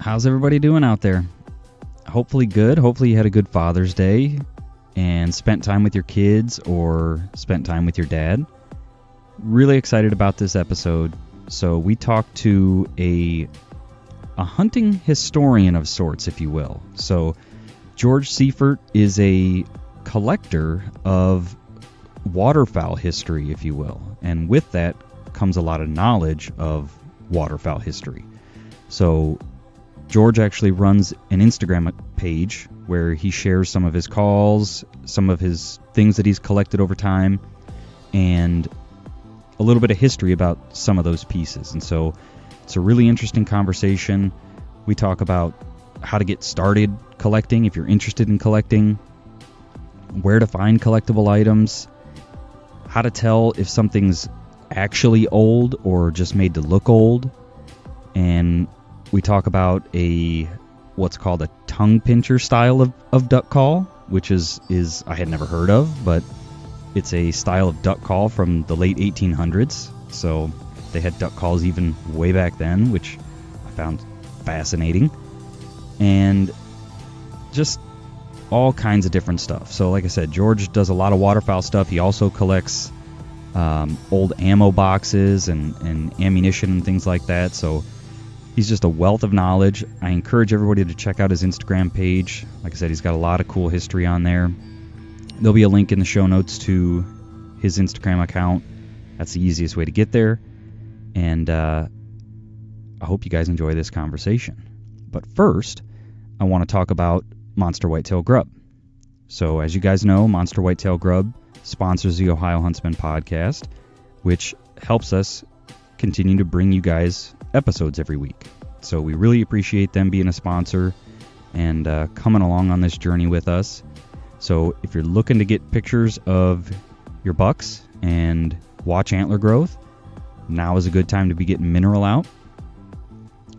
How's everybody doing out there? Hopefully good. Hopefully you had a good Father's Day and spent time with your kids or spent time with your dad. Really excited about this episode. So we talked to a hunting historian of sorts, if you will. So George Seifert is a collector of waterfowl history, if you will. And with that comes a lot of knowledge of waterfowl history. So George actually runs an Instagram page where he shares some of his calls, some of his things that he's collected over time, and a little bit of history about some of those pieces. And so it's a really interesting conversation. We talk about how to get started collecting if you're interested in collecting, where to find collectible items, how to tell if something's actually old or just made to look old, and we talk about what's called a tongue pincher style of duck call, which is I had never heard of, but it's a style of duck call from the late 1800s. So they had duck calls even way back then, which I found fascinating. And just all kinds of different stuff. So like I said, George does a lot of waterfowl stuff. He also collects old ammo boxes and ammunition and things like that. So he's just a wealth of knowledge. I encourage everybody to check out his Instagram page. Like I said, he's got a lot of cool history on there. There'll be a link in the show notes to his Instagram account. That's the easiest way to get there. And I hope you guys enjoy this conversation. But first, I want to talk about Monster Whitetail Grub. So as you guys know, Monster Whitetail Grub sponsors the Ohio Huntsman podcast, which helps us continue to bring you guys episodes every week. So we really appreciate them being a sponsor and coming along on this journey with us. So if you're looking to get pictures of your bucks and watch antler growth, now is a good time to be getting mineral out,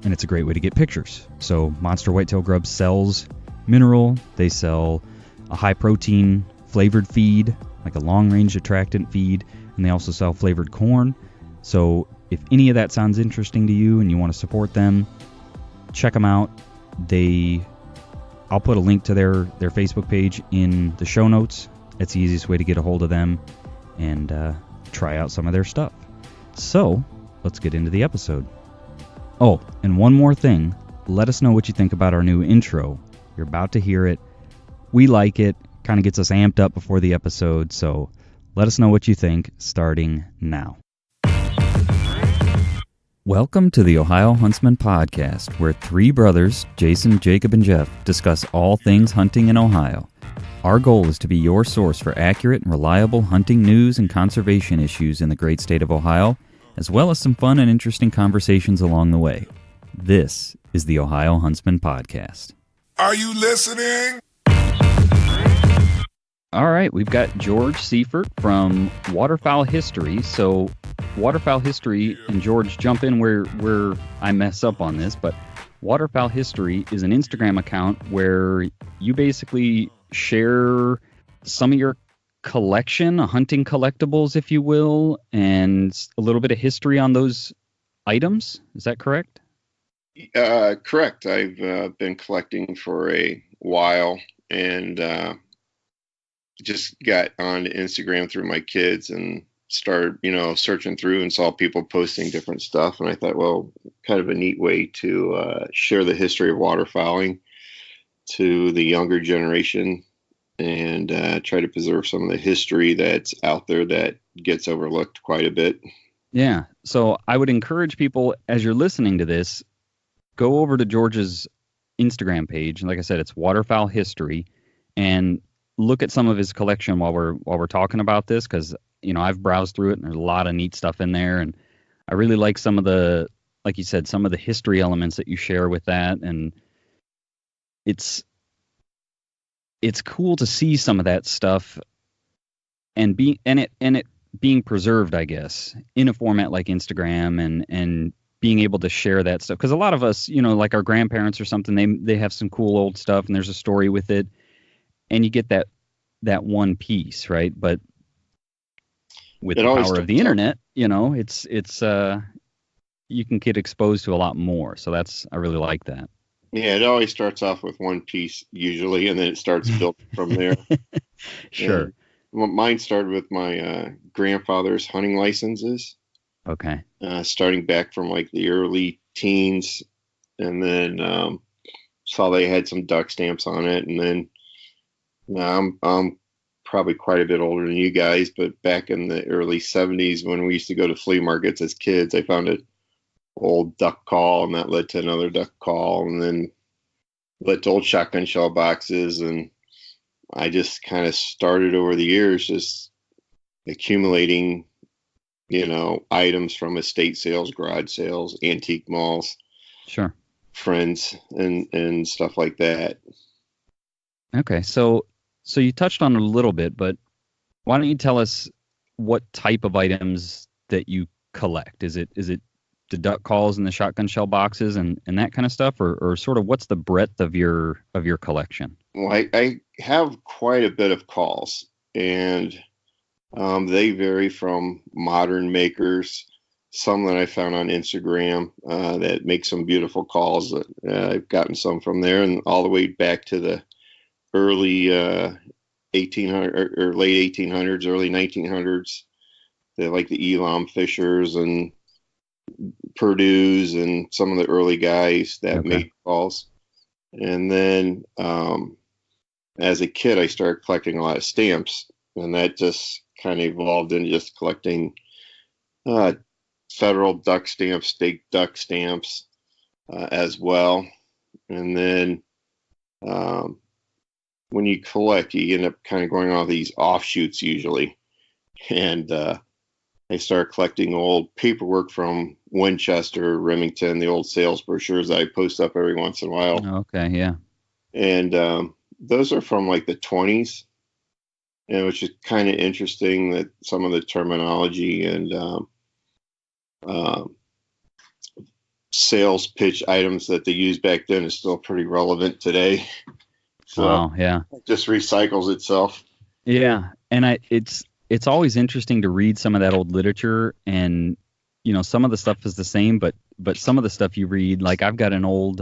and it's a great way to get pictures. So Monster Whitetail Grub sells mineral. They sell a high protein flavored feed, like a long range attractant feed, and they also sell flavored corn. So if any of that sounds interesting to you and you want to support them, check them out. I'll put a link to their Facebook page in the show notes. It's the easiest way to get a hold of them and try out some of their stuff. So let's get into the episode. Oh, and one more thing. Let us know what you think about our new intro. You're about to hear it. We like it. Kind of gets us amped up before the episode. So let us know what you think starting now. Welcome to the Ohio Huntsman podcast, where three brothers, Jason, Jacob, and Jeff, discuss all things hunting in Ohio. Our goal is to be your source for accurate and reliable hunting news and conservation issues in the great state of Ohio, as well as some fun and interesting conversations along the way. This is the Ohio Huntsman podcast. Are you listening? All right, we've got George Seifert from Waterfowl History. So Waterfowl History, and George, jump in where I mess up on this, but Waterfowl History is an Instagram account where you basically share some of your collection, hunting collectibles, if you will, and a little bit of history on those items. Is that correct? Correct. I've been collecting for a while, and just got on Instagram through my kids and started, searching through and saw people posting different stuff. And I thought, well, kind of a neat way to share the history of waterfowling to the younger generation and try to preserve some of the history that's out there that gets overlooked quite a bit. Yeah. So I would encourage people, as you're listening to this, go over to George's Instagram page. And like I said, it's Waterfowl History, and look at some of his collection while we're talking about this, because I've browsed through it and there's a lot of neat stuff in there, and I really like some of the, like you said, some of the history elements that you share with that, and it's cool to see some of that stuff and it being preserved, I guess, in a format like Instagram, and being able to share that stuff, because a lot of us, like our grandparents or something, they have some cool old stuff and there's a story with it, and you get that one piece, right? But with the power of the internet, it's you can get exposed to a lot more. So I really like that. Yeah, it always starts off with one piece usually, and then it starts building from there. Sure. And mine started with my grandfather's hunting licenses, Okay. starting back from like the early teens, and then saw they had some duck stamps on it, and then now I'm probably quite a bit older than you guys, but back in the early '70s when we used to go to flea markets as kids, I found an old duck call, and that led to another duck call, and then led to old shotgun shell boxes, and I just kind of started over the years just accumulating, items from estate sales, garage sales, antique malls, Sure. friends, and stuff like that. Okay. So you touched on it a little bit, but why don't you tell us what type of items that you collect? Is it the duck calls and the shotgun shell boxes and that kind of stuff, or sort of what's the breadth of your collection? Well, I have quite a bit of calls, and they vary from modern makers, some that I found on Instagram that make some beautiful calls. I've gotten some from there, and all the way back to the early 1800 or late 1800s, early 1900s. They like the Elam Fishers and Purdue's and some of the early guys that Okay. made calls. And then as a kid, I started collecting a lot of stamps, and that just kind of evolved into just collecting uh, federal duck stamps, state duck stamps as well. And then um, when you collect, you end up kind of going off these offshoots usually. And I started collecting old paperwork from Winchester, Remington, the old sales brochures that I post up every once in a while. Okay. Yeah. And those are from like the 20s, and which is kind of interesting that some of the terminology and uh, sales pitch items that they used back then is still pretty relevant today. So Wow. Yeah. it just recycles itself. Yeah. And it's always interesting to read some of that old literature, and some of the stuff is the same, but some of the stuff you read, like I've got an old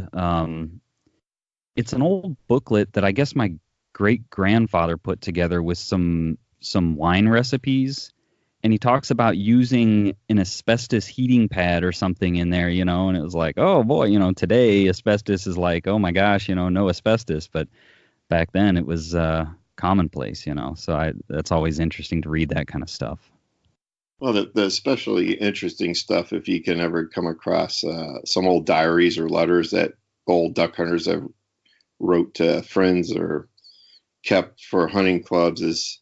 it's an old booklet that I guess my great grandfather put together with some wine recipes, and he talks about using an asbestos heating pad or something in there, and it was like, oh boy, today asbestos is like, oh my gosh, no asbestos, but back then it was commonplace, so that's always interesting to read that kind of stuff. Well, the especially interesting stuff, if you can ever come across some old diaries or letters that old duck hunters have wrote to friends or kept for hunting clubs, is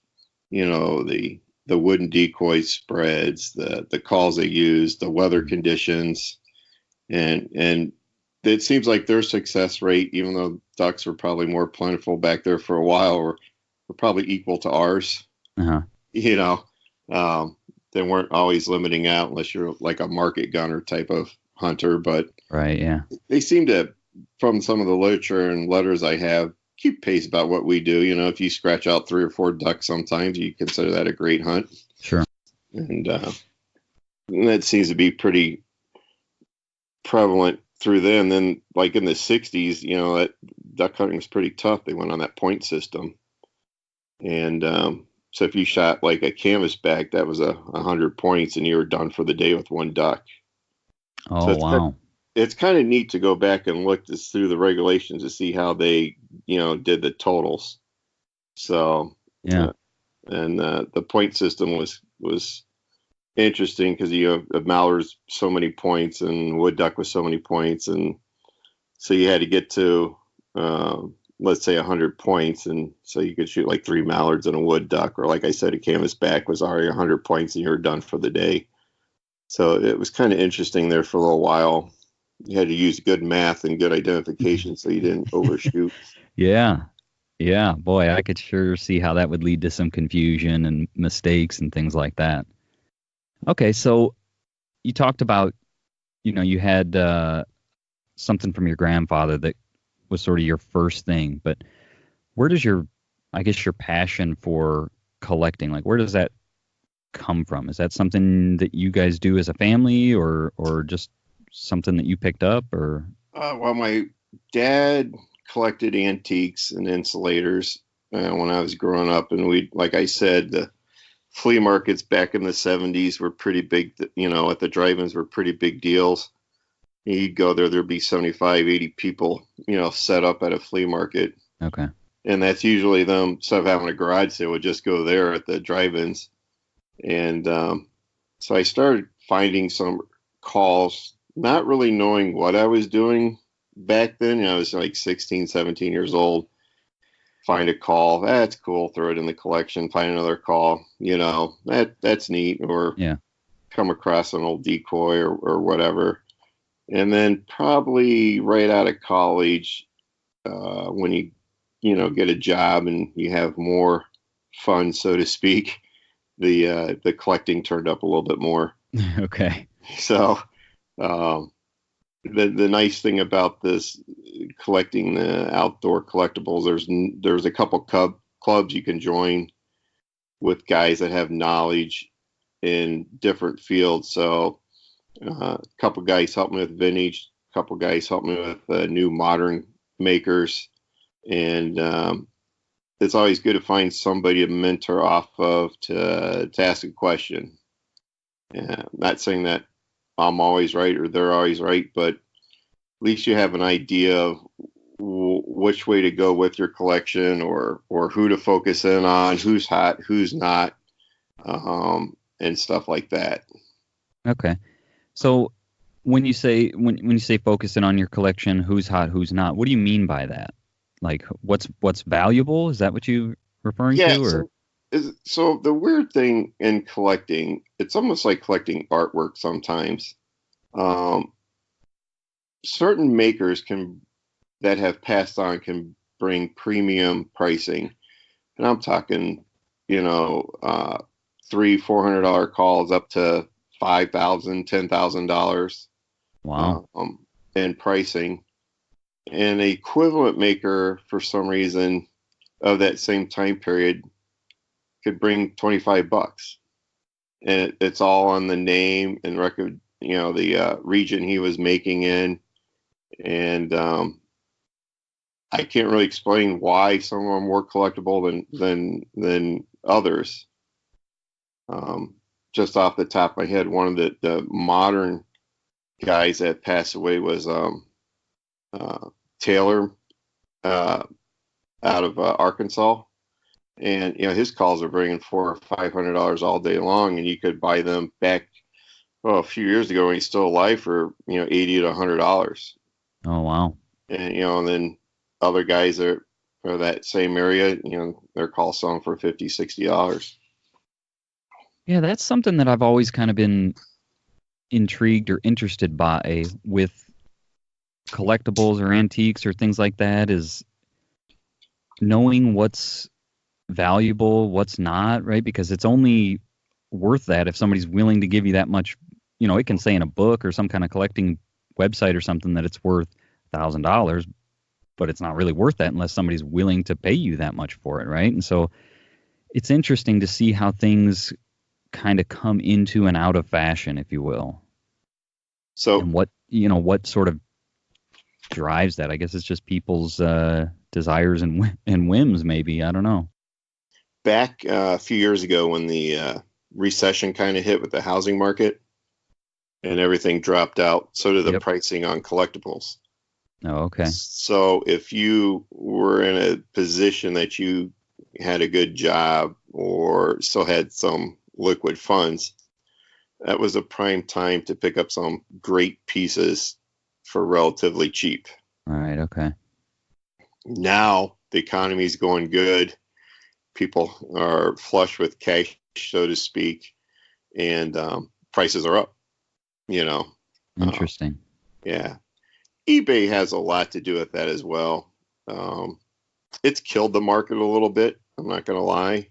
the wooden decoy spreads, the calls they use, the weather conditions, and it seems like their success rate, even though ducks were probably more plentiful back there for a while, were probably equal to ours. Uh-huh. They weren't always limiting out unless you're like a market gunner type of hunter, but Right. Yeah. they seem to, from some of the literature and letters I have, keep pace about what we do. If you scratch out 3 or 4 ducks, sometimes you consider that a great hunt. Sure. And that seems to be pretty prevalent through then. Then, like in the '60s, that duck hunting was pretty tough. They went on that point system, and so if you shot like a canvasback, that was 100 points, and you were done for the day with one duck. So Oh, wow. it's kind of neat to go back and look through the regulations to see how they, did the totals. So, Yeah. and the point system was interesting because a mallard's so many points and wood duck was so many points, and so you had to get to let's say 100 points, and so you could shoot like 3 mallards and a wood duck, or like I said, a canvasback was already 100 points and you were done for the day. So it was kind of interesting there for a little while. You had to use good math and good identification so you didn't overshoot. Yeah. Yeah. Boy, I could sure see how that would lead to some confusion and mistakes and things like that. Okay. So you talked about, you had something from your grandfather that was sort of your first thing, but where does I guess your passion for collecting, like where does that come from? Is that something that you guys do as a family, or just something that you picked up, or? Well, my dad collected antiques and insulators when I was growing up, and like I said, the flea markets back in the 70s were pretty big. At the drive-ins were pretty big deals. You'd go there, there'd be 75, 80 people, set up at a flea market. Okay. And that's usually them, instead of having a garage sale, would just go there at the drive-ins. And so I started finding some calls, not really knowing what I was doing back then. I was like 16, 17 years old. Find a call, that's cool, throw it in the collection. Find another call, that's neat. Or come across an old decoy or whatever. And then probably right out of college, when you get a job and you have more fun, so to speak, the collecting turned up a little bit more. Okay. So the nice thing about this collecting the outdoor collectibles, there's a couple clubs you can join with guys that have knowledge in different fields. So a couple guys help me with vintage, a couple guys help me with new modern makers. And it's always good to find somebody to mentor off of to ask a question. Not saying that I'm always right or they're always right, but at least you have an idea of which way to go with your collection, or who to focus in on, who's hot, who's not, and stuff like that. Okay. So when you say focusing on your collection, who's hot, who's not, what do you mean by that? Like what's valuable? Is that what you're referring to? Or? So the weird thing in collecting, it's almost like collecting artwork sometimes. Certain makers that have passed on can bring premium pricing. And I'm talking, $300-$400 calls up to $5,000, $10,000. Wow. And pricing. And an equivalent maker, for some reason, of that same time period could bring $25. And it's all on the name and record, the region he was making in. And I can't really explain why some of them are more collectible than others. Just off the top of my head, one of the modern guys that passed away was Taylor out of Arkansas. And his calls are bringing $400 or $500 all day long, and you could buy them back a few years ago when he's still alive for $80 to $100. Oh wow! And and then other guys are that same area, their calls selling for $50, $60. Yeah, that's something that I've always kind of been intrigued or interested by with collectibles or antiques or things like that, is knowing what's valuable, what's not, right? Because it's only worth that if somebody's willing to give you that much. It can say in a book or some kind of collecting website or something that it's worth $1,000, but it's not really worth that unless somebody's willing to pay you that much for it, right? And so it's interesting to see how things kind of come into and out of fashion, if you will. So, and what sort of drives that? I guess it's just people's desires and whims, maybe. I don't know. Back a few years ago when the recession kind of hit with the housing market and everything dropped out, so did the pricing on collectibles. Oh, okay. So if you were in a position that you had a good job or still had some liquid funds, that was a prime time to pick up some great pieces for relatively cheap. All right. Okay. Now the economy is going good. People are flush with cash, so to speak, and prices are up. Interesting. Yeah. eBay has a lot to do with that as well. It's killed the market a little bit. I'm not going to lie.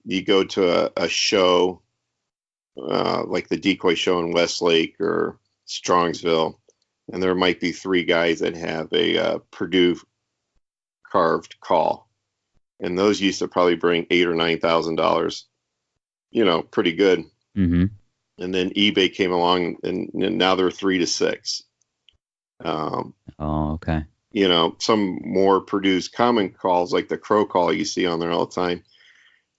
You go to a show like the Decoy Show in Westlake or Strongsville, and there might be three guys that have a Purdue carved call, and those used to probably bring $8,000 or $9,000. Pretty good. Mm-hmm. And then eBay came along, and now they're 3 to 6. Oh, okay. Some more produced common calls like the crow call you see on there all the time.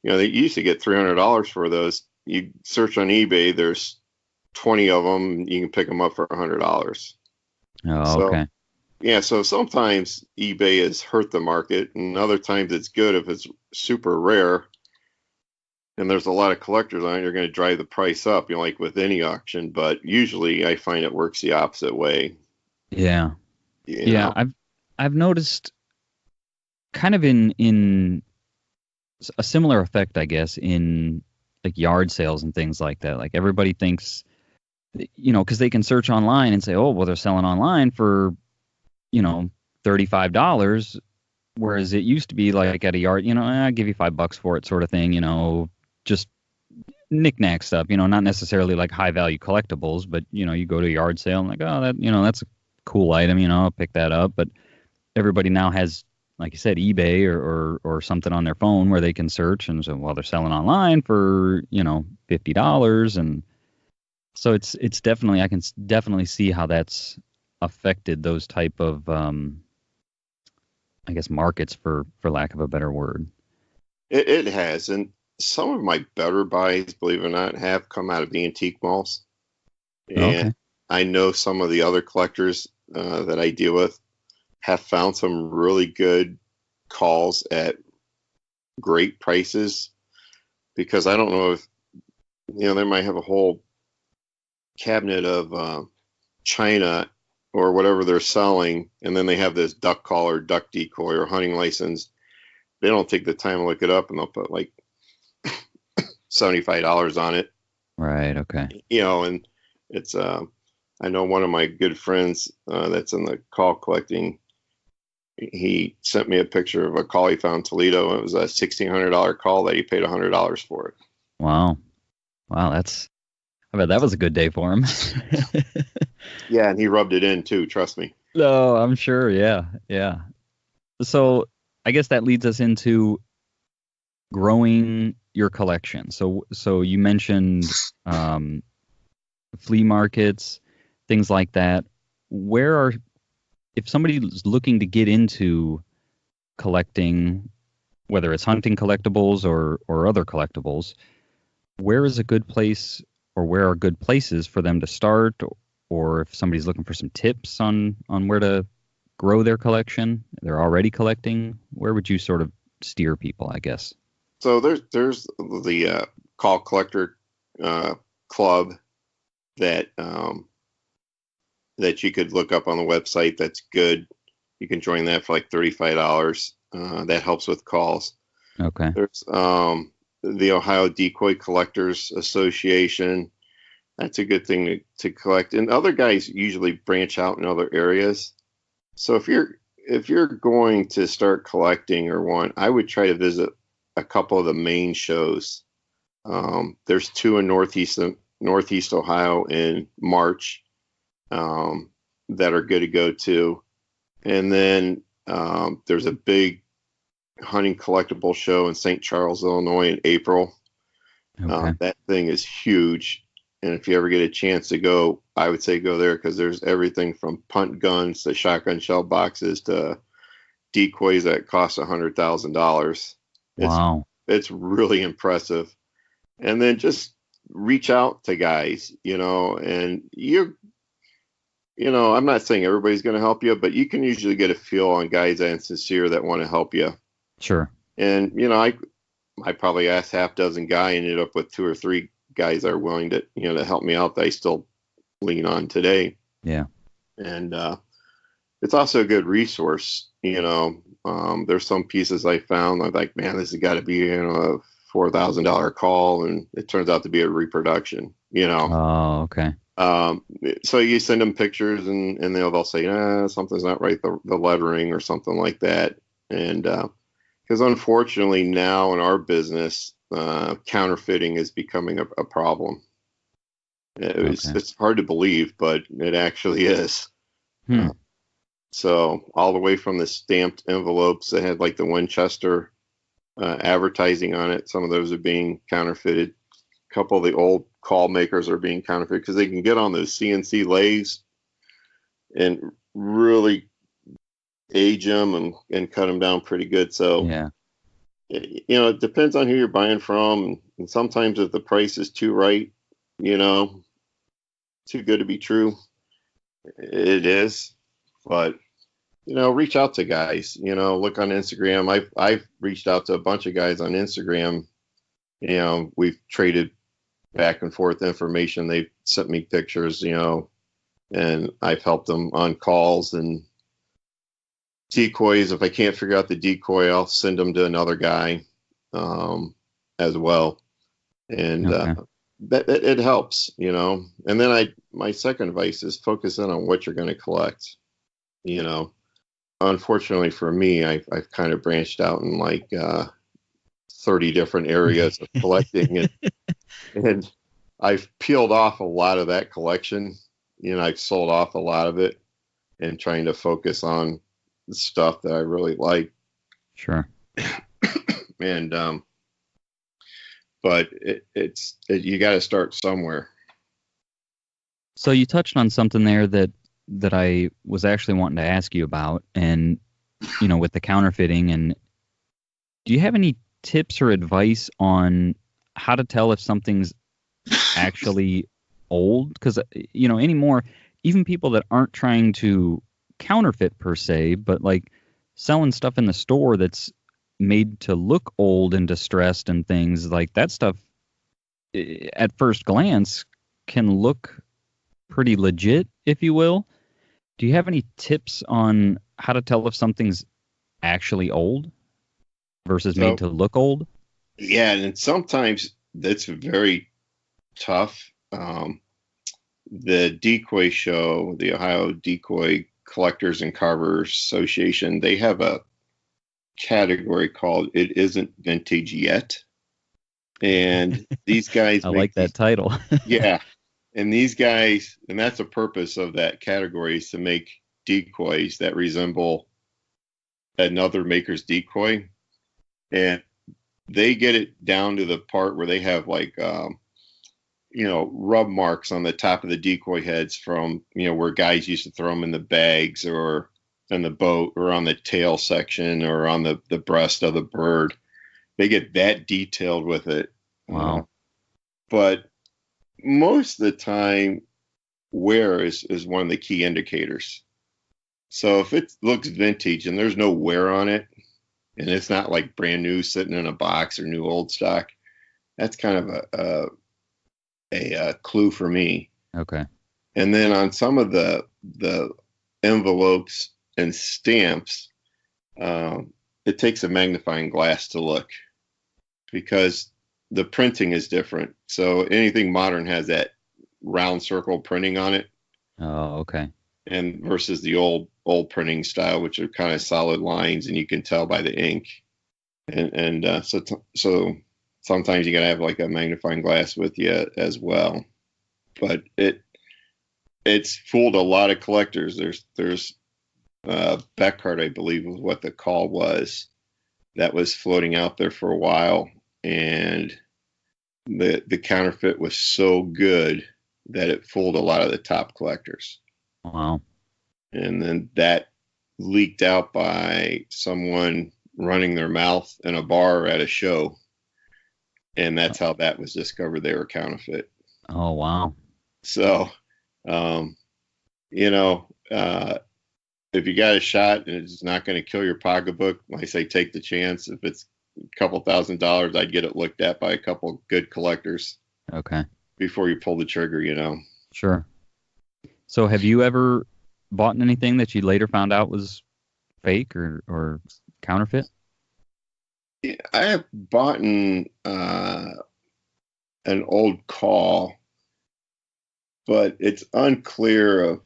They used to get $300 for those. You search on eBay, there's 20 of them. You can pick them up for $100. Oh, So, okay. yeah, so sometimes eBay has hurt the market, and other times it's good if it's super rare and there's a lot of collectors on it. You're going to drive the price up, like with any auction. But usually I find it works the opposite way. Yeah. You Yeah, know, I've noticed kind of in a similar effect, I guess, in like yard sales and things like that. Like everybody thinks, because they can search online and say, oh, well, they're selling online for, $35, whereas it used to be like at a yard, I'll give you $5 for it, sort of thing, just knickknack stuff, not necessarily like high value collectibles, but you go to a yard sale and like, oh, that, that's a cool item, I'll pick that up. But everybody now has, like you said, eBay or something on their phone where they can search, and so, well, they're selling online for $50, and so it's definitely, I can definitely see how that's affected those type of I guess markets, for lack of a better word. it has. And some of my better buys, believe it or not, have come out of the antique malls. And Okay. I know some of the other collectors that I deal with have found some really good calls at great prices, because I don't know if, they might have a whole cabinet of China or whatever they're selling, and then they have this duck collar, duck decoy, or hunting license. They don't take the time to look it up, and they'll put like $75 on it. Right. Okay. And it's I know one of my good friends that's in the call collecting. He sent me a picture of a call he found in Toledo. And it was a $1,600 call that he paid $100 for it. Wow. Wow. I bet that was a good day for him. Yeah, and he rubbed it in too. Trust me. No, I'm sure. Yeah. Yeah. So I guess that leads us into growing your collection. So you mentioned flea markets, things like that. If somebody's looking to get into collecting, whether it's hunting collectibles or other collectibles, where is a good place, or where are good places for them to start? Or if somebody's looking for some tips on where to grow their collection, they're already collecting, where would you sort of steer people, I guess? So there's the call collector club that that you could look up on the website. That's good. You can join that for like $35. That helps with calls. Okay. There's the Ohio Decoy Collectors Association. That's a good thing to collect. And other guys usually branch out in other areas. So if you're going to start collecting or want, I would try to visit a couple of the main shows. There's two in Northeast Ohio in March that are good to go to. And then there's a big hunting collectible show in St. Charles, Illinois in April. Okay. That thing is huge. And if you ever get a chance to go, I would say go there, because there's everything from punt guns to shotgun shell boxes to decoys that cost $100,000. Wow. It's really impressive. And then just reach out to guys, and I'm not saying everybody's going to help you, but you can usually get a feel on guys that are sincere that want to help you. Sure. And, I probably asked half dozen guys, ended up with 2 or 3 guys that are willing to, to help me out that I still lean on today. Yeah. And it's also a good resource. There's some pieces I found. I'm like, man, this has got to be, a $4,000 call, and it turns out to be a reproduction. Oh, okay. So you send them pictures, and they'll say, something's not right, the lettering or something like that. And because unfortunately now in our business, counterfeiting is becoming a problem. It's hard to believe, but it actually is. So all the way from the stamped envelopes that had like the Winchester advertising on it, some of those are being counterfeited. A couple of the old call makers are being counterfeited because they can get on those CNC lathes and really age them and cut them down pretty good. So, Yeah. it depends on who you're buying from. And sometimes if the price is too right, too good to be true, it is. But, reach out to guys, look on Instagram. I've reached out to a bunch of guys on Instagram. We've traded back and forth information. They've sent me pictures, and I've helped them on calls and decoys. If I can't figure out the decoy, I'll send them to another guy as well. And that it helps, And then my second advice is focus in on what you're going to collect. Unfortunately for me, I've kind of branched out in like 30 different areas of collecting, and I've peeled off a lot of that collection. I've sold off a lot of it and trying to focus on the stuff that I really like. Sure. And but you got to start somewhere. So you touched on something there that I was actually wanting to ask you about, and with the counterfeiting. And do you have any tips or advice on how to tell if something's actually old? Because anymore, even people that aren't trying to counterfeit per se, but like selling stuff in the store that's made to look old and distressed and things like that stuff, at first glance can look pretty legit, if you will. Do you have any tips on how to tell if something's actually old versus made to look old? Yeah, and sometimes that's very tough. The decoy show, the Ohio Decoy Collectors and Carvers Association, they have a category called "It Isn't Vintage Yet," and these guys I like that title. Yeah, and these guys, and that's the purpose of that category, is to make decoys that resemble another maker's decoy, and they get it down to the part where they have like rub marks on the top of the decoy heads from where guys used to throw them in the bags or in the boat or on the tail section or on the breast of the bird. They get that detailed with it. Wow. But most of the time, wear is one of the key indicators. So if it looks vintage and there's no wear on it, and it's not like brand new sitting in a box or new old stock, that's kind of a clue for me. Okay. And then on some of the envelopes and stamps, it takes a magnifying glass to look because the printing is different. So anything modern has that round circle printing on it. Oh, okay. And versus the old printing style, which are kind of solid lines, and you can tell by the ink. And so sometimes you gotta have like a magnifying glass with you as well. But it's fooled a lot of collectors. There's Beckhardt, I believe, was what the call was, that was floating out there for a while, and the counterfeit was so good that it fooled a lot of the top collectors. Wow. And then that leaked out by someone running their mouth in a bar at a show. And that's how that was discovered they were counterfeit. Oh, wow. So, if you got a shot and it's not going to kill your pocketbook, I say take the chance. If it's a couple $1,000s, I'd get it looked at by a couple good collectors. Okay. Before you pull the trigger, Sure. So have you ever bought anything that you later found out was fake or counterfeit? Yeah, I have bought an old call, but it's unclear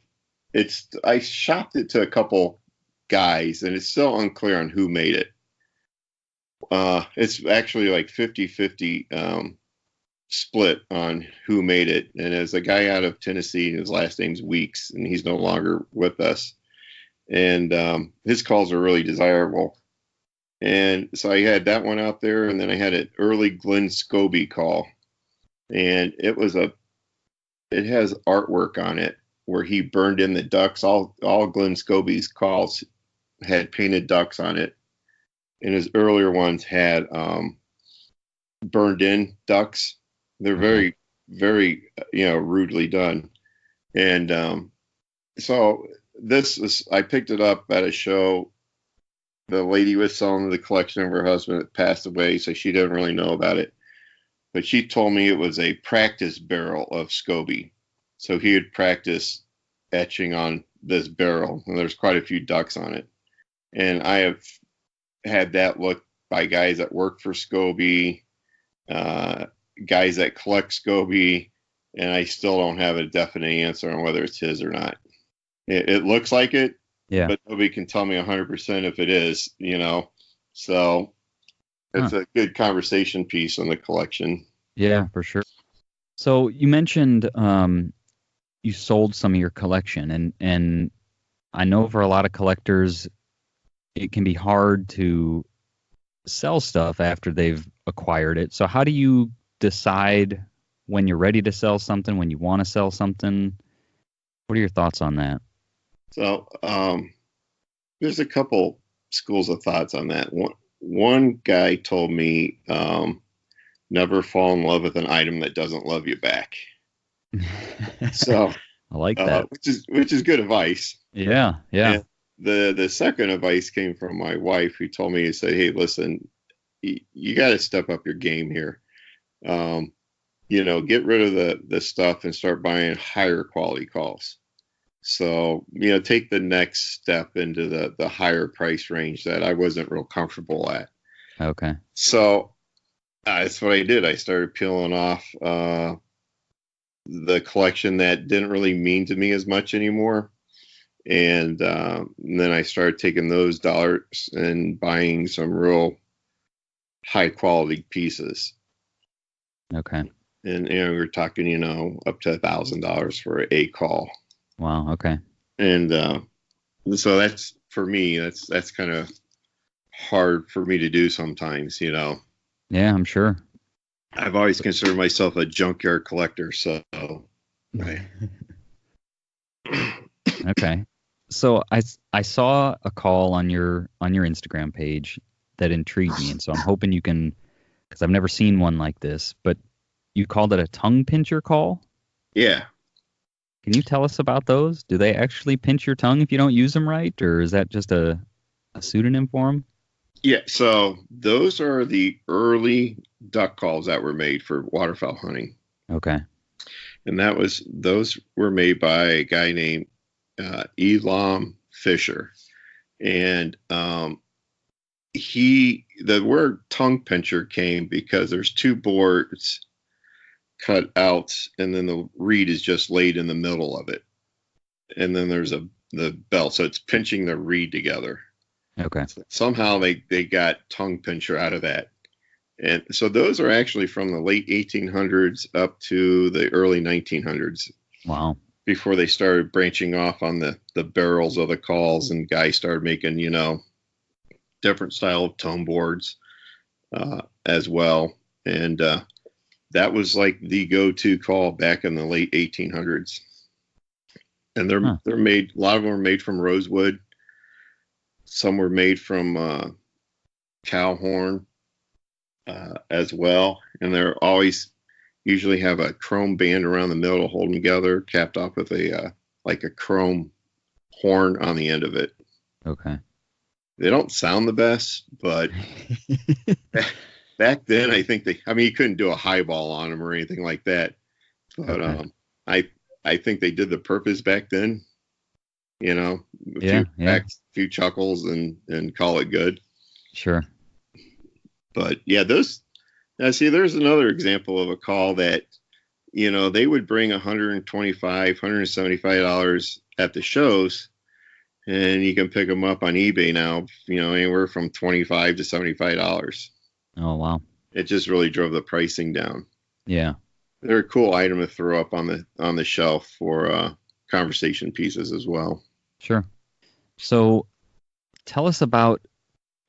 I shopped it to a couple guys, and it's still unclear on who made it. It's actually like 50-50 split on who made it. And there's a guy out of Tennessee, his last name's Weeks, and he's no longer with us. And his calls are really desirable. And so I had that one out there, and then I had an early Glenn Scobie call. And it has artwork on it where he burned in the ducks. All Glenn Scobie's calls had painted ducks on it, and his earlier ones had burned in ducks. They're very, very, rudely done. And so I picked it up at a show. The lady was selling the collection of her husband that passed away, so she didn't really know about it. But she told me it was a practice barrel of Scobie. So he would practice etching on this barrel, and there's quite a few ducks on it. And I have had that looked by guys that work for Scobie, guys that collect Scobie, and I still don't have a definite answer on whether it's his or not. It looks like it, but nobody can tell me 100% if it is, So it's a good conversation piece on the collection. Yeah, for sure. So you mentioned you sold some of your collection, and I know for a lot of collectors, it can be hard to sell stuff after they've acquired it. So how do you decide when you're ready to sell something, when you want to sell something? What are your thoughts on that? So there's a couple schools of thoughts on that. One guy told me never fall in love with an item that doesn't love you back. So I like that, which is good advice. Yeah. And the second advice came from my wife, who told me to say, "Hey, listen, you got to step up your game here. Get rid of the stuff and start buying higher quality calls. So, take the next step into the higher price range that I wasn't real comfortable at." Okay. So that's what I did. I started peeling off the collection that didn't really mean to me as much anymore. And then I started taking those dollars and buying some real high quality pieces. Okay. And we were talking, up to $1,000 for a call. Wow. Okay. And so that's, for me, that's kind of hard for me to do sometimes, Yeah, I'm sure. I've always considered myself a junkyard collector, so. Right. Okay. So I saw a call on your Instagram page that intrigued me, and so I'm hoping you can, because I've never seen one like this, but you called it a tongue pincher call? Yeah. Can you tell us about those? Do they actually pinch your tongue if you don't use them right, or is that just a pseudonym for them? Yeah, so those are the early duck calls that were made for waterfowl hunting. Okay. And those were made by a guy named Elam Fisher. And the word tongue pincher came because there's two boards cut out, and then the reed is just laid in the middle of it. And then there's the belt, so it's pinching the reed together. Okay. So somehow they got tongue pincher out of that. And so those are actually from the late 1800s up to the early 1900s. Wow. Before they started branching off on the barrels of the calls, and guys started making, different style of tone boards as well. And that was like the go-to call back in the late 1800s. And they're made, a lot of them are made from rosewood. Some were made from cow horn as well. And they're always usually have a chrome band around the middle to hold them together, capped off with a chrome horn on the end of it. Okay. They don't sound the best, but back then I think you couldn't do a highball on them or anything like that. But okay. I think they did the purpose back then. A few chuckles and call it good. Sure. But yeah, there's another example of a call that, they would bring $125, $175 at the shows, and you can pick them up on eBay now, anywhere from $25 to $75. Oh, wow. It just really drove the pricing down. Yeah. They're a cool item to throw up on the shelf for conversation pieces as well. Sure. So tell us about,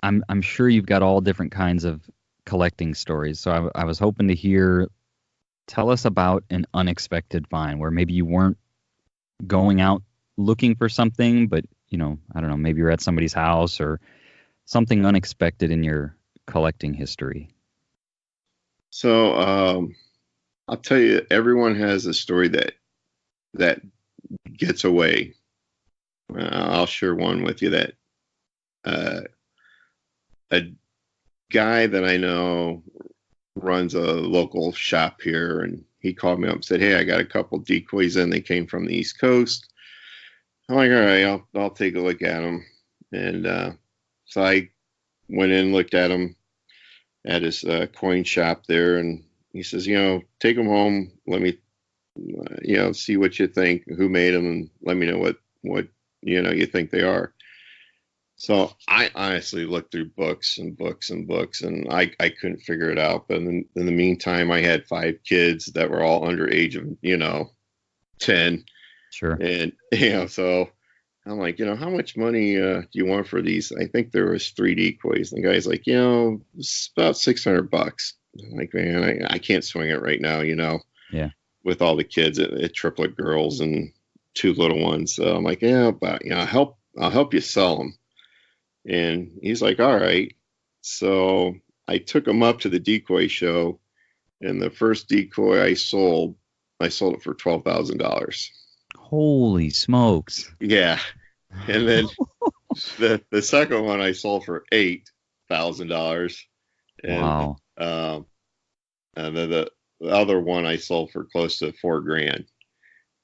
I'm sure you've got all different kinds of collecting stories. So I was hoping to tell us about an unexpected find where maybe you weren't going out looking for something, but, I don't know, maybe you're at somebody's house or something unexpected in your collecting history? So I'll tell you, everyone has a story that gets away. I'll share one with you that a guy that I know runs a local shop here, and he called me up and said, "Hey, I got a couple decoys in. They came from the East Coast." I'm like, "All right, I'll take a look at them." And so I went in, looked at them at his coin shop there, and he says, "Take them home. Let me, see what you think, who made them, and let me know what you think they are." So I honestly looked through books and books and books, and I couldn't figure it out. But in the meantime, I had 5 kids that were all under age of 10. Sure. And so I'm like, how much money do you want for these? I think there was 3 decoys. And the guy's like, it's about $600. I'm like, man, I can't swing it right now, Yeah. with all the kids, triplet girls and 2 little ones. So I'm like, yeah, but I'll help you sell them. And he's like, all right. So I took him up to the decoy show, and the first decoy I sold it for $12,000. Holy smokes. Yeah. And then the second one I sold for $8,000. Wow. And then the other one I sold for close to $4,000.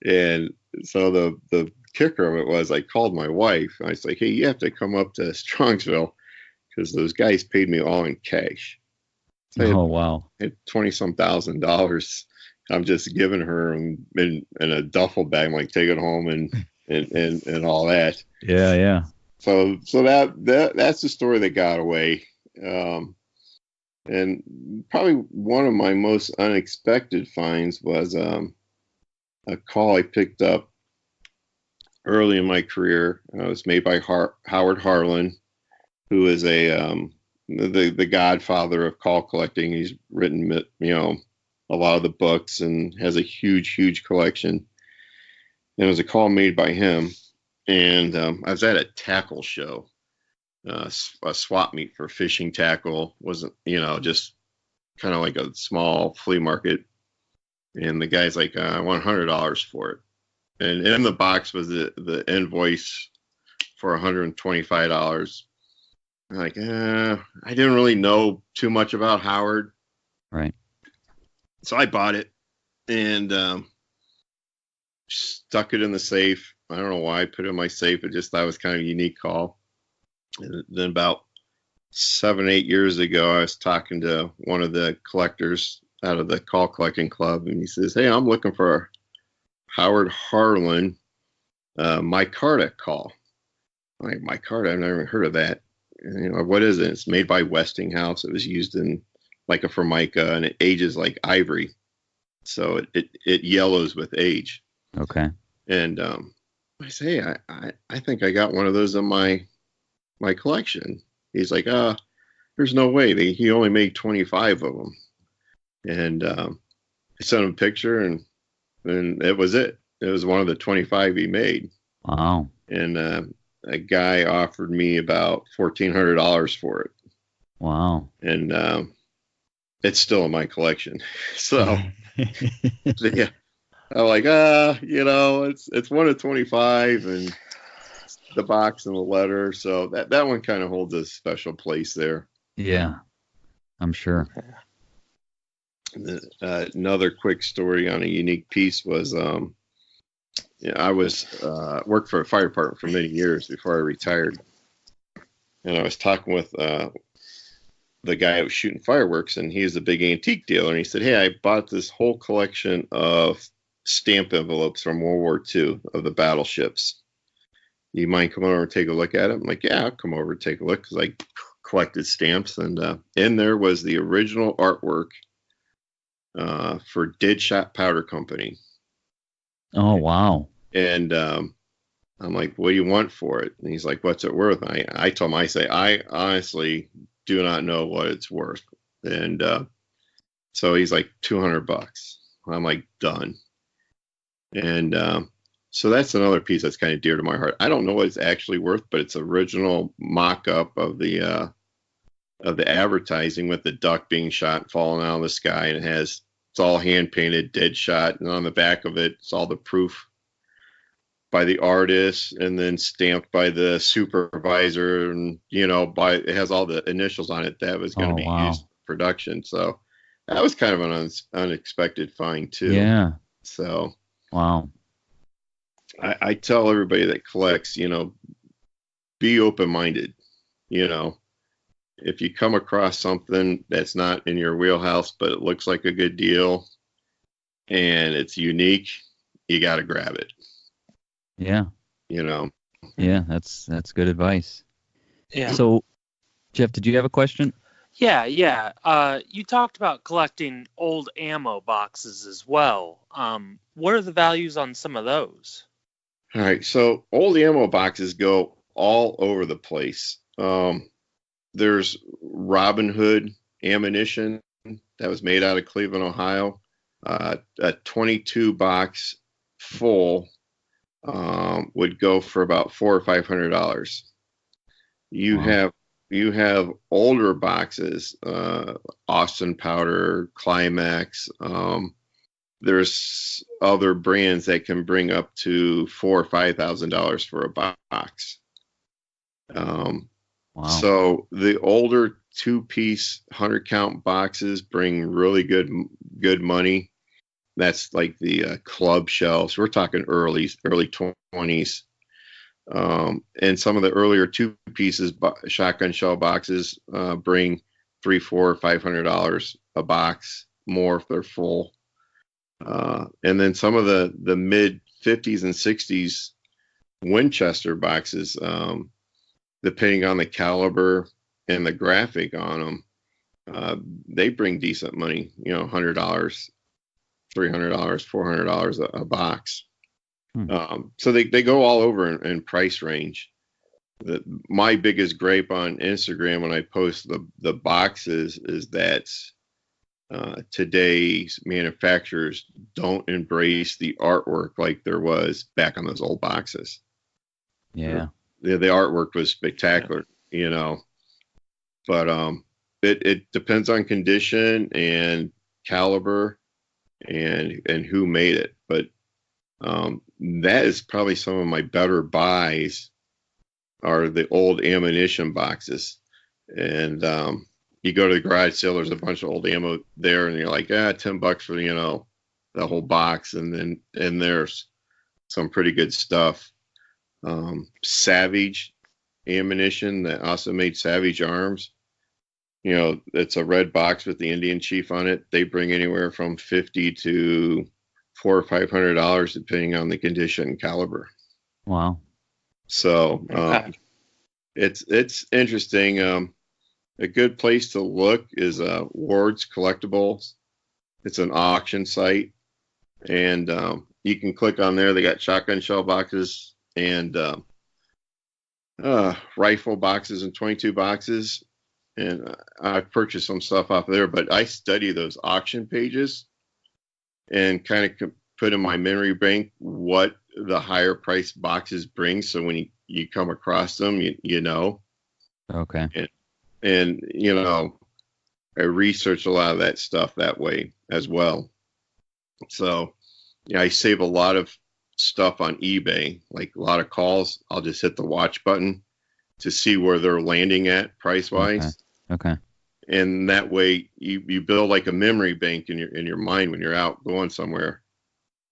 And so the kicker of it was, I called my wife. And I was like, "Hey, you have to come up to Strongsville, because those guys paid me all in cash." So wow. I had 20-some thousand dollars. I'm just giving her in a duffel bag. I'm like, take it home and all that. Yeah. So that's the story that got away. And probably one of my most unexpected finds was a call I picked up early in my career. It was made by Howard Harlan, who is the godfather of call collecting. He's written, a lot of the books and has a huge collection. And it was a call made by him. And I was at a tackle show, a swap meet for fishing tackle. Wasn't, just kind of like a small flea market. And the guy's like, "I want $100 for it." And in the box was the invoice for $125. I'm like, I didn't really know too much about Howard. Right. So I bought it and stuck it in the safe. I don't know why I put it in my safe. It just thought it was kind of a unique call. And then about 7-8 years ago, I was talking to one of the collectors out of the call collecting club, and he says, "Hey, I'm looking for Howard Harlan micarta call." I'm like, micarta? I've never even heard of that. And, what is it? It's made by Westinghouse. It was used in like a formica, and it ages like ivory, so it yellows with age. Okay. And I say, "Hey, I think I got one of those in my collection." He's like, "There's no way. He only made 25 of them." And I sent him a picture, and it was it. It was one of the 25 he made. Wow. And a guy offered me about $1,400 for it. Wow. And it's still in my collection. So yeah, I'm like, it's one of 25, and the box and the letter. So that one kind of holds a special place there. Yeah, I'm sure. Another quick story on a unique piece was, I was worked for a fire department for many years before I retired, and I was talking with the guy who was shooting fireworks, and he was a big antique dealer, and he said, "Hey, I bought this whole collection of stamp envelopes from World War II of the battleships. You mind coming over and take a look at it?" I'm like, "Yeah, I'll come over and take a look," because I collected stamps, and in there was the original artwork for Dead Shot Powder Company. Oh, wow. And I'm like, "What do you want for it?" And he's like, "What's it worth?" And I told him, I honestly do not know what it's worth. And so he's like, $200. I'm like, done. And So that's another piece that's kind of dear to my heart. I don't know what it's actually worth, but it's original mock-up of the advertising with the duck being shot and falling out of the sky, and it's all hand painted, dead shot, and on the back of it, it's all the proof by the artist, and then stamped by the supervisor, and it has all the initials on it that was going to be used for production. So that was kind of an unexpected find too. Yeah. So wow. I tell everybody that collects, be open-minded. If you come across something that's not in your wheelhouse, but it looks like a good deal and it's unique, you got to grab it. Yeah. Yeah, that's good advice. Yeah. So, Jeff, did you have a question? Yeah. You talked about collecting old ammo boxes as well. What are the values on some of those? All right. So old ammo boxes go all over the place. There's Robin Hood ammunition that was made out of Cleveland, Ohio. A 22 box full would go for about $400 or $500. You have older boxes, Austin Powder, Climax. There's other brands that can bring up to $4,000 or $5,000 for a box. So the older 2-piece 100-count boxes bring really good money. That's like the club shells. We're talking early 20s. And some of the earlier 2 pieces shotgun shell boxes bring $300, $400, $500 a box more if they're full. And then some of the mid 50s and 60s Winchester boxes, depending on the caliber and the graphic on them, they bring decent money, $100, $300, $400 a box. So they go all over in price range. My biggest gripe on Instagram when I post the boxes is that today's manufacturers don't embrace the artwork like there was back on those old boxes. Yeah. The artwork was spectacular, but it depends on condition and caliber and who made it. But that is probably some of my better buys are the old ammunition boxes. And you go to the garage sale, there's a bunch of old ammo there, and you're like, $10 for the whole box, and there's some pretty good stuff. Savage ammunition that also made Savage arms. It's a red box with the Indian chief on it. They bring anywhere from $50 to $400 or $500 depending on the condition and caliber. Wow. So it's interesting. A good place to look is Ward's Collectibles. It's an auction site, and you can click on there. They got shotgun shell boxes and rifle boxes and 22 boxes. And I've purchased some stuff off of there, but I study those auction pages and kind of put in my memory bank what the higher price boxes bring. So when you come across them, you know. Okay. And I research a lot of that stuff that way as well. So I save a lot of stuff on eBay, like a lot of calls. I'll just hit the watch button to see where they're landing at price wise. Okay. And that way you build like a memory bank in your mind when you're out going somewhere.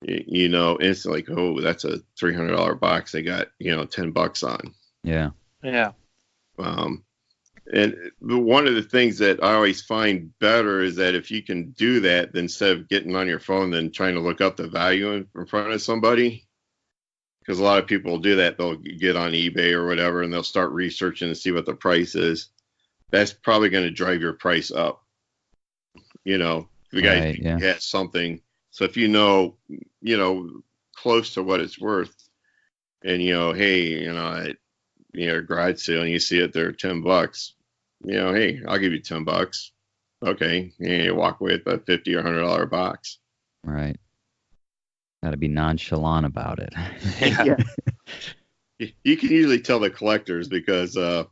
Instantly like, oh, that's a $300 box they got, $10 on. Yeah. Yeah. And one of the things that I always find better is that if you can do that, then instead of getting on your phone, then trying to look up the value in front of somebody, because a lot of people do that. They'll get on eBay or whatever, and they'll start researching to see what the price is. That's probably going to drive your price up. If the guy has something. So if close to what it's worth, and hey, garage sale, and you see it there $10, hey, I'll give you $10. Okay, you walk away with a $50 or $100 box. Right. Got to be nonchalant about it. Yeah. You can usually tell the collectors because that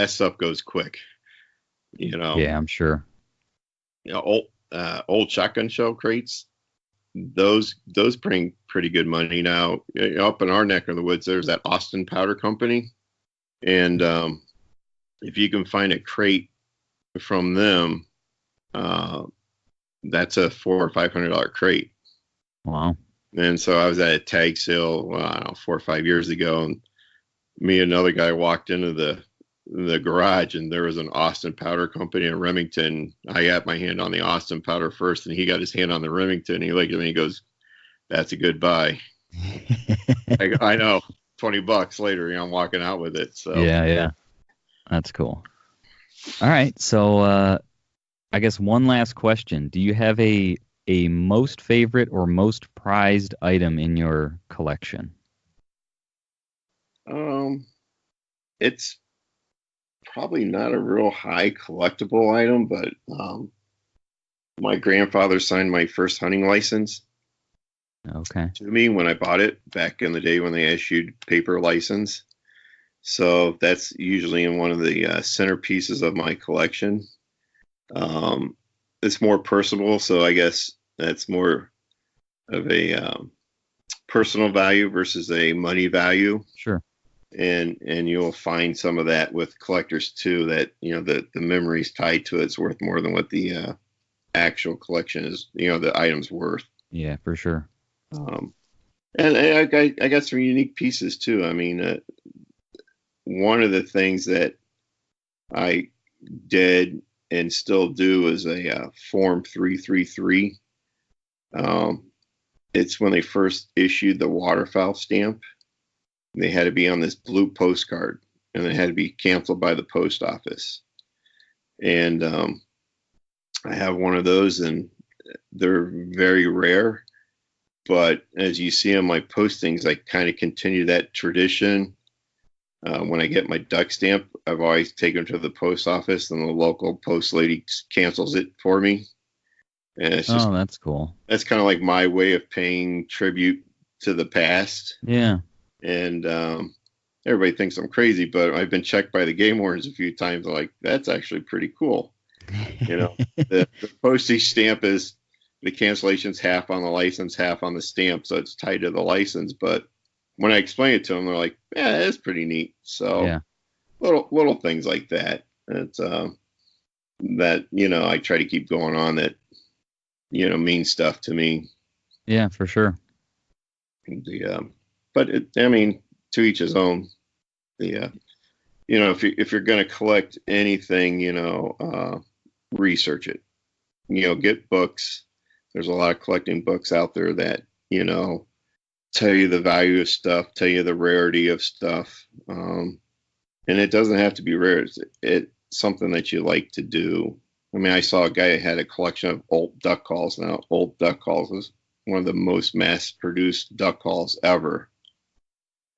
stuff goes quick. Yeah, I'm sure. Old shotgun shell crates. Those bring pretty good money now. Up in our neck of the woods, there's that Austin Powder Company, and if you can find a crate from them, that's a $400 or $500 crate. Wow. And so I was at a tag sale, I don't know, 4 or 5 years ago, and me and another guy walked into the garage, and there was an Austin Powder Company in Remington. I got my hand on the Austin Powder first, and he got his hand on the Remington. He looked at me and he goes, "That's a good buy." I know. $20 later, I'm walking out with it. So Yeah. That's cool. All right. So I guess one last question. Do you have a most favorite or most prized item in your collection? It's probably not a real high collectible item, but my grandfather signed my first hunting license Okay. to me when I bought it back in the day when they issued paper license. So that's usually in one of the centerpieces of my collection. It's more personal, so I guess that's more of a personal value versus a money value. Sure. And you'll find some of that with collectors too, that the memories tied to it's worth more than what the actual collection is, the item's worth. Yeah, for sure. And I got some unique pieces too. I mean, one of the things that I did and still do is a Form 333. It's when they first issued the waterfowl stamp. They had to be on this blue postcard, and they had to be canceled by the post office. And I have one of those, and they're very rare. But as you see on my postings, I kind of continue that tradition. When I get my duck stamp, I've always taken it to the post office, and the local post lady cancels it for me. And it's just, that's cool. That's kind of like my way of paying tribute to the past. Yeah. And everybody thinks I'm crazy, but I've been checked by the game wardens a few times. They're like, that's actually pretty cool. The postage stamp is the cancellation's half on the license, half on the stamp, so it's tied to the license. But when I explain it to them, they're like, yeah, it's pretty neat. So Yeah. little things like that. It's that I try to keep going on that mean stuff to me. Yeah, for sure. But to each his own. If you're going to collect anything, research it. Get books. There's a lot of collecting books out there that tell you the value of stuff, tell you the rarity of stuff, and it doesn't have to be rare. It's something that you like to do. I mean, I saw a guy that had a collection of old duck calls. Now, old duck calls is one of the most mass-produced duck calls ever.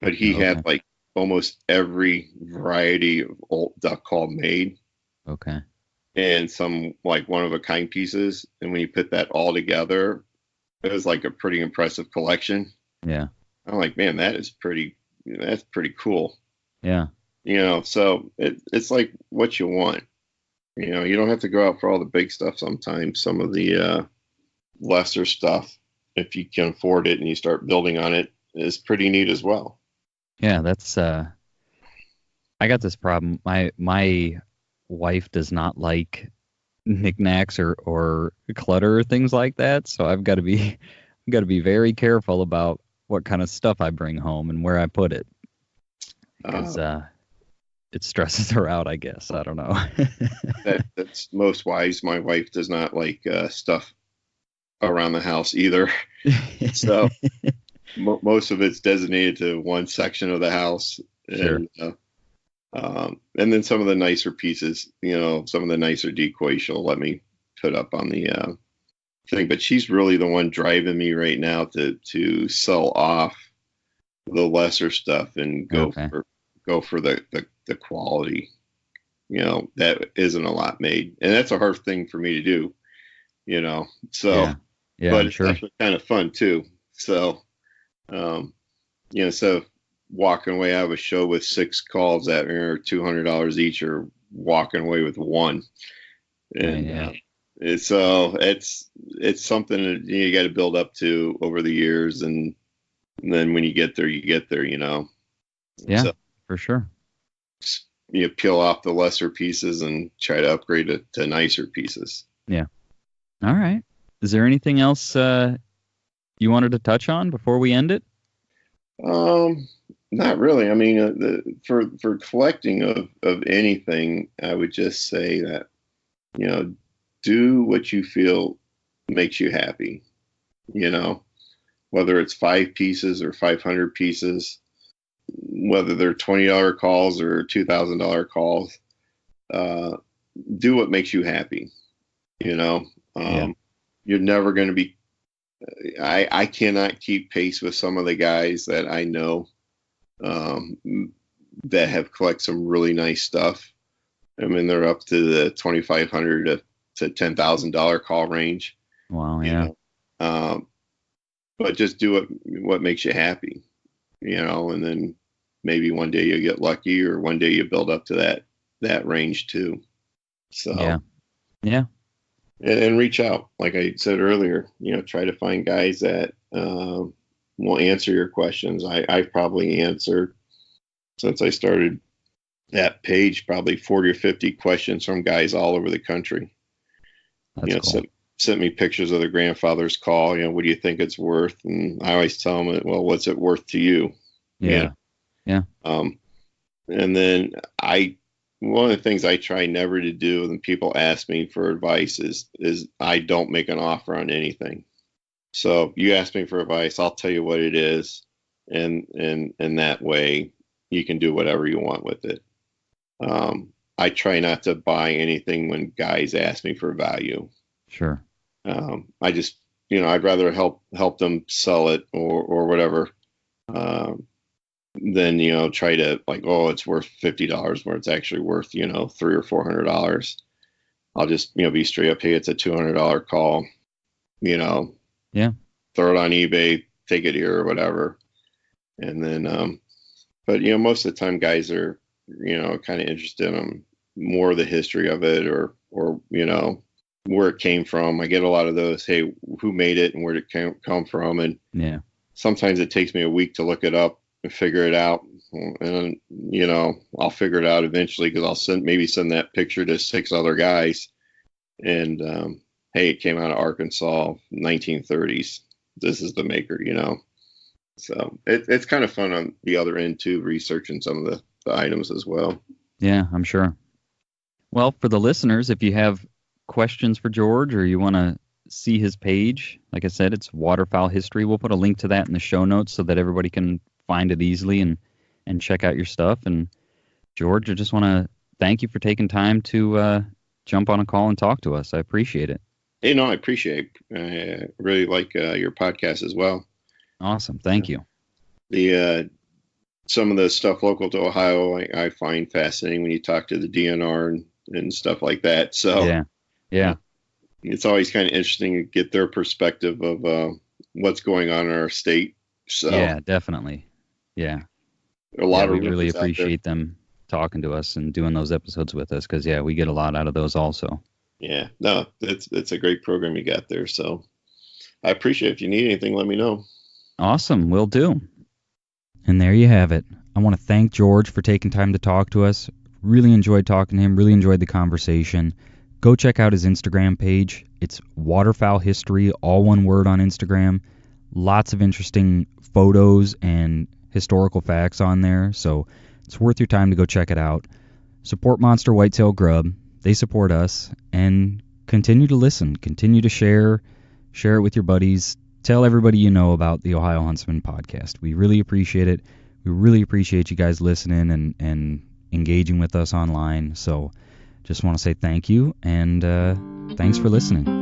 But he had like almost every variety of old duck call made. Okay. And some like one-of-a-kind pieces. And when you put that all together, it was like a pretty impressive collection. Yeah. I'm like, man, that's pretty cool. Yeah. So it's like what you want. You don't have to go out for all the big stuff sometimes. Some of the lesser stuff, if you can afford it and you start building on it, is pretty neat as well. Yeah, that's I got this problem. My wife does not like knickknacks or clutter or things like that, so I've got to be very careful about what kind of stuff I bring home and where I put it. Because it stresses her out, I guess. I don't know. That's most wise. My wife does not like stuff around the house either. So most of it's designated to one section of the house. Sure. And then some of the nicer pieces, some of the nicer decoys she'll let me put up on the thing. But she's really the one driving me right now to sell off the lesser stuff and go for the quality. That isn't a lot made, and that's a hard thing for me to do. So. Yeah. Yeah, but I'm it's sure. actually kind of fun too. So, so walking away out of a show with 6 calls that are $200 each, or walking away with one. And Yeah. it's something that you got to build up to over the years, and then when you get there, Yeah, So for sure. you peel off the lesser pieces and try to upgrade it to nicer pieces. Yeah. All right. Is there anything else you wanted to touch on before we end it? Not really. I mean, for collecting of anything, I would just say that, do what you feel makes you happy, whether it's 5 pieces or 500 pieces, whether they're $20 calls or $2,000 calls, do what makes you happy. You're never going to be, I cannot keep pace with some of the guys that I know, that have collected some really nice stuff. I mean, they're up to the $2,500 to $10,000 call range. Wow. Yeah. But just do what makes you happy, and then maybe one day you get lucky, or one day you build up to that range too. So yeah. And reach out, like I said earlier. Try to find guys that will answer your questions. I've probably answered, since I started that page, probably 40 or 50 questions from guys all over the country. That's cool. Sent me pictures of their grandfather's call. What do you think it's worth? And I always tell them, well, what's it worth to you? Yeah. Yeah. And then one of the things I try never to do when people ask me for advice is I don't make an offer on anything. So you ask me for advice, I'll tell you what it is, and that way you can do whatever you want with it. I try not to buy anything when guys ask me for value. Sure. I just, I'd rather help them sell it or whatever, than, try to, like, oh, it's worth $50 where it's actually worth, $300 or $400. I'll just, be straight up, hey, it's a $200 call, Yeah. throw it on eBay, take it here or whatever. And then, but, most of the time guys are, kind of interested in more of the history of it, or, where it came from. I get a lot of those, hey, who made it and where did it come from? And sometimes it takes me a week to look it up and figure it out. And, I'll figure it out eventually, because I'll send that picture to 6 other guys. And, hey, it came out of Arkansas, 1930s. This is the maker, So it's kind of fun on the other end too, researching some of the items as well. Yeah, I'm sure. Well, for the listeners, if you have questions for George, or you want to see his page, like I said, it's Waterfowl History. We'll put a link to that in the show notes so that everybody can find it easily and check out your stuff. And George, I just want to thank you for taking time to jump on a call and talk to us. I appreciate it. Hey, no, I appreciate it. I really like your podcast as well. Awesome. Thank you. Some of the stuff local to Ohio, I find fascinating when you talk to the DNR and stuff like that. So yeah, it's always kind of interesting to get their perspective of what's going on in our state. So yeah, definitely. Yeah, a lot of we really appreciate them talking to us and doing those episodes with us, because we get a lot out of those also. Yeah, no, it's a great program you got there. So I appreciate it. If you need anything, let me know. Awesome, will do. And there you have it. I want to thank George for taking time to talk to us. Really enjoyed talking to him. Really enjoyed the conversation. Go check out his Instagram page. It's Waterfowl History, all one word on Instagram. Lots of interesting photos and historical facts on there, so it's worth your time to go check it out. Support Monster Whitetail Grub. They support us, and continue to listen. Continue to share it with your buddies. Tell everybody you know about the Ohio Huntsman podcast. We really appreciate it. We really appreciate you guys listening and engaging with us online. So just want to say thank you, and thanks for listening.